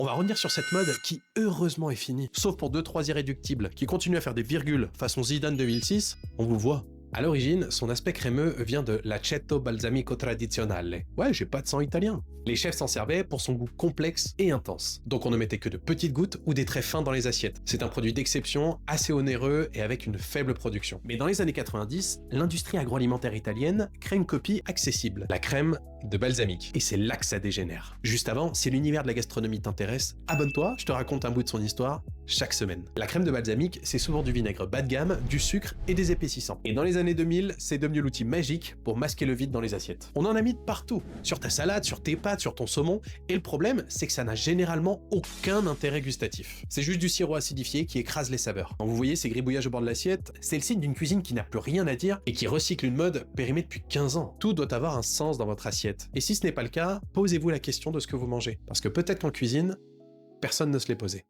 On va revenir sur cette mode qui, heureusement, est finie. Sauf pour 2-3 irréductibles qui continuent à faire des virgules façon Zidane 2006, on vous voit. À l'origine, son aspect crémeux vient de l'aceto balsamico tradizionale. Ouais, j'ai pas de sang italien. Les chefs s'en servaient pour son goût complexe et intense. Donc on ne mettait que de petites gouttes ou des traits fins dans les assiettes. C'est un produit d'exception, assez onéreux et avec une faible production. Mais dans les années 90, l'industrie agroalimentaire italienne crée une copie accessible, la crème de balsamique. Et c'est là que ça dégénère. Juste avant, si l'univers de la gastronomie t'intéresse, abonne-toi, je te raconte un bout de son histoire chaque semaine. La crème de balsamique, c'est souvent du vinaigre bas de gamme, du sucre et des épaississants. Et dans les années 2000, c'est devenu l'outil magique pour masquer le vide dans les assiettes. On en a mis de partout, sur ta salade, sur tes pâtes, sur ton saumon, et le problème, c'est que ça n'a généralement aucun intérêt gustatif. C'est juste du sirop acidifié qui écrase les saveurs. Quand vous voyez ces gribouillages au bord de l'assiette, c'est le signe d'une cuisine qui n'a plus rien à dire et qui recycle une mode périmée depuis 15 ans. Tout doit avoir un sens dans votre assiette. Et si ce n'est pas le cas, posez-vous la question de ce que vous mangez. Parce que peut-être qu'en cuisine, personne ne se l'est posé.